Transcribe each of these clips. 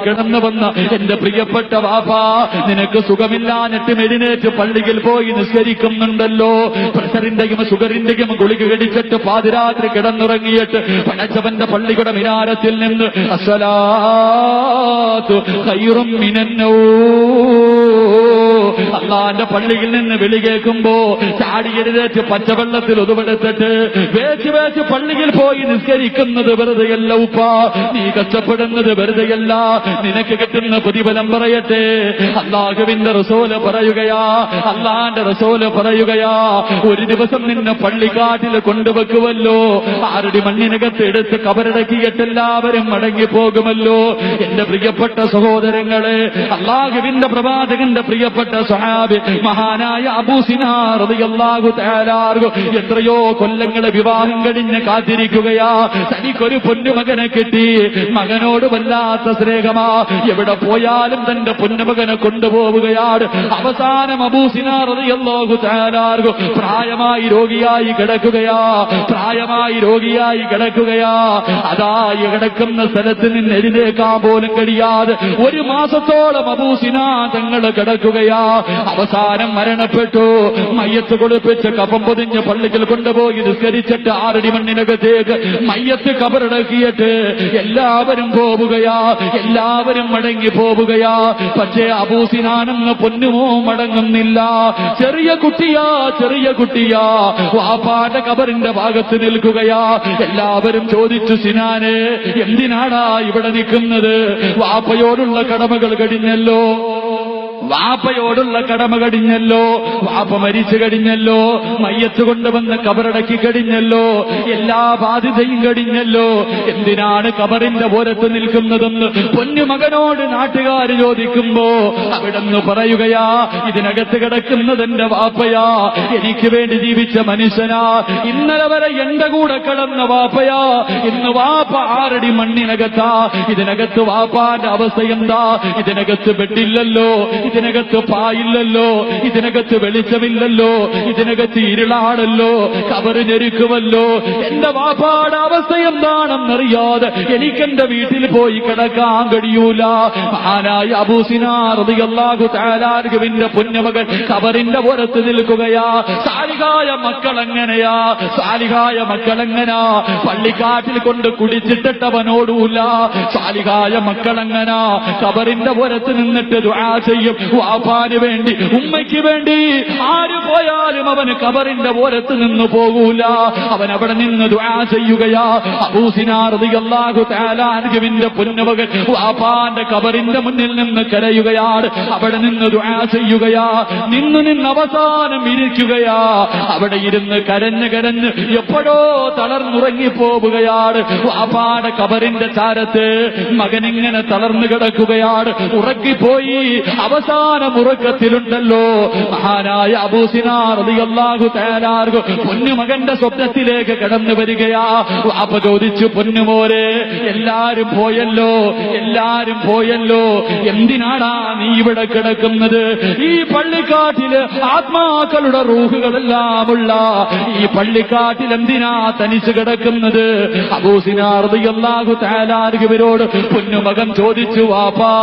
കിടന്നു വന്ന എന്റെ പ്രിയപ്പെട്ട വാപ്പാ, നിനക്ക് സുഖമില്ലാഞ്ഞിട്ട് എഴുന്നേറ്റ് പള്ളിയിൽ പോയി നിസ്കരിക്കുന്നുണ്ടല്ലോ. പ്രഷറിന്റെയും ഷുഗറിന്റെയും ഗുളിക കടിച്ചിട്ട് പാതിരാത്രി കിടന്നുറങ്ങിയിട്ട് പടച്ചവന്റെ പള്ളിയുടെ മിനാരത്തിൽ നിന്ന് അസ്സലാത്തു ഖൈറും മിനന്നൗം, അള്ളാന്റെ പള്ളിയിൽ നിന്ന് വിളി കേൾക്കുമ്പോ ചാടി എഴുന്നേറ്റ് പച്ചവെള്ളത്തിൽ ഒതുവെടുത്തിട്ട് വേച്ച് വേച്ച് പള്ളിയിൽ പോയി നിസ്കരിക്കുന്നത് വെറുതെയല്ല ഉപ്പ, നീ കഷ്ടപ്പെടുന്നത് വെറുതെയല്ല, നിനക്ക് കിട്ടുന്ന പ്രതിഫലം പറയട്ടെ. അല്ലാഹുവിന്റെ റസൂല് പറയുകയാ, അള്ളാന്റെ റസൂല് പറയുകയാ, ഒരു ദിവസം നിന്നെ പള്ളിക്കാട്ടിൽ കൊണ്ടുവെക്കുമല്ലോ, 6 അടി മണ്ണിനകത്ത് എടുത്ത് കബറടക്കിയിട്ട് എല്ലാവരും മടങ്ങിപ്പോകുമല്ലോ. എന്റെ പ്രിയപ്പെട്ട സഹോദരങ്ങളെ, അല്ലാഹുവിന്റെ പ്രവാചകന്റെ പ്രിയപ്പെട്ട സ്വഹാബി മഹാനായ അബൂ സിനാർ റളിയല്ലാഹു തആല അൻഹു എത്രയോ കൊല്ലങ്ങളെ വിവാഹം കഴിഞ്ഞ് കാത്തിരിക്കുകയാ. തനിക്കൊരു പൊന്നുമകനെ കിട്ടി, മകനോട് വല്ലാത്ത സ്നേഹമാ, എവിടെ പോയാലും തന്റെ പൊന്നുമകനെ കൊണ്ടുപോവുകയാണ്. അവസാനം അബൂ സിനാർ റളിയല്ലാഹു തആല അൻഹു പ്രായമായി രോഗിയായി കിടക്കുകയാ, പ്രായമായി രോഗിയായി കിടക്കുകയാ. അതായി കിടക്കുന്ന സ്ഥലത്ത് നിന്ന് എഴുന്നേക്കാൻ പോലും കഴിയാതെ 1 മാസത്തോളം അബൂ സിനാർ തങ്ങൾ കിടക്കുകയാ. അവസാനം മരണപ്പെട്ടു. മയ്യത്ത് കുളിപ്പിച്ച് കഫം പൊതിഞ്ഞ് പള്ളിയിൽ കൊണ്ടുപോയി നിസ്കരിച്ചിട്ട് 6 അടി മണ്ണിനകത്തേക്ക് മയ്യത്ത് കബറടക്കിയിട്ട് എല്ലാവരും പോവുകയാ, എല്ലാവരും മടങ്ങി പോവുകയാ. പക്ഷേ അബൂ സിനാനെന്ന് പൊന്നുമോ മടങ്ങുന്നില്ല. ചെറിയ കുട്ടിയാ, ചെറിയ കുട്ടിയാ, വാപ്പാന്റെ കബറിന്റെ ഭാഗത്ത് നിൽക്കുകയാ. എല്ലാവരും ചോദിച്ചു, സിനാനെ എന്തിനാടാ ഇവിടെ നിൽക്കുന്നത്? വാപ്പയോടുള്ള കടമകൾ കഴിഞ്ഞല്ലോ, വാപ്പയോടുള്ള കടമ കഴിഞ്ഞല്ലോ, വാപ്പ മരിച്ചു കഴിഞ്ഞല്ലോ, മയ്യത്ത് കൊണ്ടുവന്ന് കബറടക്കി കഴിഞ്ഞല്ലോ, എല്ലാ ബാധ്യതയും കഴിഞ്ഞല്ലോ, എന്തിനാണ് കബറിന്റെ ഓരത്ത് നിൽക്കുന്നതെന്ന് പൊന്നുമകനോട് നാട്ടുകാർ ചോദിക്കുമ്പോ അവിടെന്ന് പറയുകയാ, ഇതിനകത്ത് കിടക്കുന്നത് എന്റെ വാപ്പയാ, എനിക്ക് വേണ്ടി ജീവിച്ച മനുഷ്യനാ, ഇന്നലെ വരെ എന്റെ കൂടെ കിടന്ന വാപ്പയാ, ഇന്ന് വാപ്പ 6 അടി മണ്ണിനകത്താ. ഇതിനകത്ത് വാപ്പാന്റെ അവസ്ഥ എന്താ? ഇതിനകത്ത് ബെഡില്ലല്ലോ, ഇതിനകത്ത് പായില്ലല്ലോ, ഇതിനകത്ത് വെളിച്ചമില്ലല്ലോ, ഇതിനകത്ത് ഇരുളാണല്ലോ, കബറ് ഞെരുക്കുമല്ലോ. എന്റെ വാപ്പാടെ അവസ്ഥ എന്താണെന്നറിയാതെ എനിക്കെന്റെ വീട്ടിൽ പോയി കിടക്കാൻ കഴിയൂല. മഹാനായ അബൂ സിനാർ റളിയല്ലാഹു തആല അൻഹുവിന്റെ പൊന്നുമകൻ കബറിന്റെ പുറത്ത് നിൽക്കുകയാ. സാലിഹായ മക്കളെങ്ങനെയാ, സാലിഹായ മക്കളെങ്ങനാ? പള്ളിക്കാട്ടിൽ കൊണ്ട് കുടിച്ചിട്ടവനോടൂല. സാലിഹായ മക്കളെങ്ങനാ? കബറിന്റെ പുറത്ത് നിന്നിട്ട് ദുആ ചെയ്യും. വാപ്പാന് വേണ്ടി, ഉമ്മയ്ക്ക് വേണ്ടി ആര് പോയാലും അവന് കബറിന്റെ ഓരത്ത് നിന്ന് പോകൂല, അവൻ അവിടെ നിന്ന് ദുആ ചെയ്യുകയാ. അബൂ സിനാർ റളിയല്ലാഹു തആല അൻഹുവിന്റെ പൊന്നുമകൻ വാപ്പാന്റെ കബറിന്റെ മുന്നിൽ നിന്ന് കരയുകയാണ്, അവിടെ നിന്ന് ദുആ ചെയ്യുകയാ. നിന്ന് അവസാനം ഇരിക്കുകയാ. അവിടെ ഇരുന്ന് കരഞ്ഞ് കരഞ്ഞ് എപ്പോഴോ തളർന്നുറങ്ങിപ്പോവുകയാണ്. വാപ്പാടെ കബറിന്റെ ചാരത്ത് മകനിങ്ങനെ തളർന്നു കിടക്കുകയാണ്, ഉറക്കിപ്പോയി. അവസാനം ഉറക്കത്തിലുണ്ടല്ലോ മഹാനായ അബൂ സിനാർ റളിയല്ലാഹു തആല അൻഹു പൊന്നുമകന്റെ സ്വപ്നത്തിലേക്ക് കടന്നു വരികയാ. വാപ്പ ചോദിച്ചു, പൊന്നുമോരെ എല്ലാരും പോയല്ലോ, എല്ലാരും പോയല്ലോ, എന്തിനാടാ നീ ഇവിടെ കിടക്കുന്നത്? ഈ പള്ളിക്കാട്ടില് ആത്മാക്കളുടെ റൂഹുകളെല്ലാമുള്ള ഈ പള്ളിക്കാട്ടിൽ എന്തിനാ തനിച്ച് കിടക്കുന്നത്? അബൂ സിനാർ റളിയല്ലാഹു തആല അൻഹുവിനോട് പൊന്നുമകൻ ചോദിച്ചു, വാപ്പാ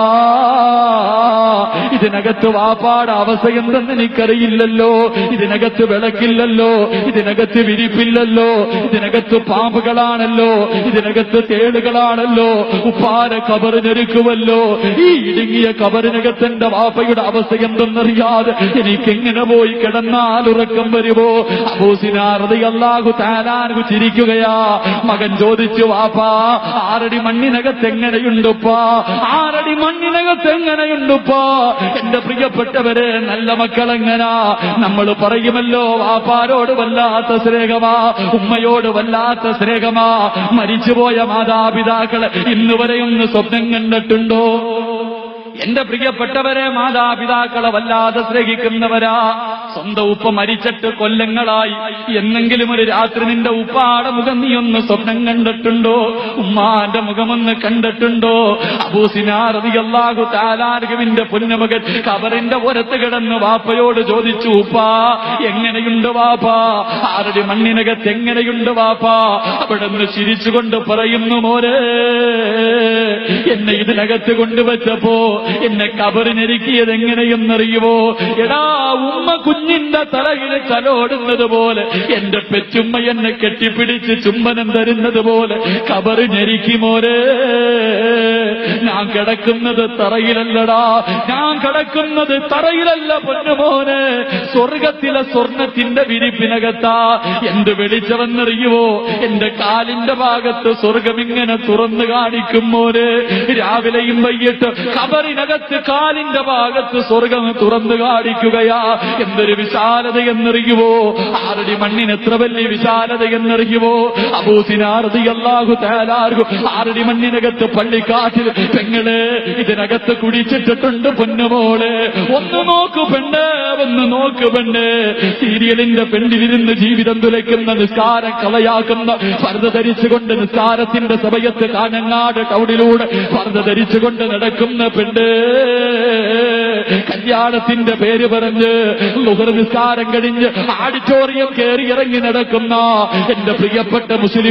ഇതിനകത്ത് വാപ്പാടെ അവസ്ഥ എന്തെന്ന് എനിക്കറിയില്ലല്ലോ, ഇതിനകത്ത് വിളക്കില്ലല്ലോ, ഇതിനകത്ത് വിരിപ്പില്ലല്ലോ, ഇതിനകത്ത് പാമ്പുകളാണല്ലോ, ഇതിനകത്ത് തേളുകളാണല്ലോ, ഉപ്പാരെ കബറ് ഞെരുക്കുമല്ലോ. ഈ ഇടുങ്ങിയ കബറിനകത്ത് എന്റെ വാപ്പയുടെ അവസ്ഥ എന്തെന്നറിയാതെ എനിക്കെങ്ങനെ പോയി കിടന്നാൽ ഉറക്കം വരുമോ? അബൂ സിനാർ റളിയല്ലാഹു തആല അൻഹു ചിരിക്കുകയാ. മകൻ ചോദിച്ചു, വാപ്പാ 6 അടി മണ്ണിനകത്ത് എങ്ങനെയുണ്ടുപ്പാ? 6 അടി മണ്ണിനകത്ത് എങ്ങനെയുണ്ടുപ്പാ? എന്റെ പ്രിയപ്പെട്ടവരെ, നല്ല മക്കളെങ്ങനാ? നമ്മൾ പറയുമല്ലോ വാപ്പാരോട് വല്ലാത്ത സ്നേഹമാ, ഉമ്മയോട് വല്ലാത്ത സ്നേഹമാ. മരിച്ചുപോയ മാതാപിതാക്കളെ ഇന്നുവരെ ഒന്ന് സ്വപ്നം കണ്ടിട്ടുണ്ടോ? എന്റെ പ്രിയപ്പെട്ടവരെ, മാതാപിതാക്കളെ വല്ലാതെ സ്നേഹിക്കുന്നവരാ. സ്വന്തം ഉപ്പ മരിച്ചിട്ട് കൊല്ലങ്ങളായി. എന്നെങ്കിലും ഒരു രാത്രി നിന്റെ ഉപ്പാടെ മുഖം നീ ഒന്ന് സ്വപ്നം കണ്ടിട്ടുണ്ടോ? ഉമ്മാന്റെ മുഖമൊന്ന് കണ്ടിട്ടുണ്ടോ? അബൂ സിനാർ റളിയല്ലാഹു തആല അൻഹുവിന്റെ പൊന്നുമകൻ ഖബറിന്റെ പുറത്ത് കിടന്ന് വാപ്പയോട് ചോദിച്ചു, ഉപ്പാ എങ്ങനെയുണ്ട് വാപ്പാ? 6 അടി മണ്ണിനകത്ത് എങ്ങനെയുണ്ട് വാപ്പാ? അവിടെ നിന്ന് ചിരിച്ചുകൊണ്ട് പറയുന്നു, മോനെ, എന്നെ ഇതിനകത്ത് കൊണ്ടുവച്ചപ്പോ എന്നെ ഖബറിനൊരുക്കിയത് എങ്ങനെയെന്നറിയുമോ? എടാ, ഉമ്മ കുഞ്ഞിന്റെ തലയിൽ തലോടുന്നത് പോലെ, എന്റെ പെറ്റുമ്മ എന്നെ കെട്ടിപ്പിടിച്ച് ചുംബനം തരുന്നത് പോലെ ഖബറിനൊരുക്കി മോനെ. ഞാൻ കിടക്കുന്നത് തറയിലല്ലടാ, ഞാൻ കിടക്കുന്നത് തറയിലല്ല പൊന്നുമോനെ, സ്വർഗത്തിലെ സ്വർണത്തിന്റെ വിരിപ്പിനകത്താ. എന്ത് വെളിച്ചമെന്നറിയുവോ? എന്റെ കാലിന്റെ ഭാഗത്ത് സ്വർഗം ഇങ്ങനെ തുറന്നു കാണിക്കും മോനെ. രാവിലെയും വൈകിട്ട് ഖബറിനകത്ത് കാലിന്റെ ഭാഗത്ത് സ്വർഗം തുറന്നു കാണിക്കുകയാ. എന്തൊരു വിശാലത എന്നറിയുവോ? 6 അടി മണ്ണിന് എത്ര വലിയ വിശാലത എന്നറിയുവോ? അബൂ സിനാർ റളിയല്ലാഹു തആല അൻഹു 6 അടി മണ്ണിനകത്ത് പള്ളിക്കാട്ടിൽ പെങ്ങളെ ഇതിനകത്ത് കുടിച്ചിട്ടിട്ടുണ്ട് പൊന്നുമോളെ. ഒന്ന് നോക്കു പെണ്ണ്, ഒന്ന് നോക്കു പെണ്ണ്. സീരിയലിന്റെ പെണ്ണിലിരുന്ന് ജീവിതം തുലയ്ക്കുന്ന, നിസ്കാരം കളയാക്കുന്ന, പർദ്ദ ധരിച്ചുകൊണ്ട് നിസ്കാരത്തിന്റെ സമയത്ത് കാഞ്ഞങ്ങാട് ടൗണിലൂടെ പർദ്ദ ധരിച്ചുകൊണ്ട് നടക്കുന്ന പെണ്ണ്, കല്യാണത്തിന്റെ പേര് പറഞ്ഞ് ളുഹർ നിസ്കാരം കഴിഞ്ഞ് ആഡിറ്റോറിയം കയറി ഇറങ്ങി നടക്കുന്ന എന്റെ പ്രിയപ്പെട്ട മുസ്ലിം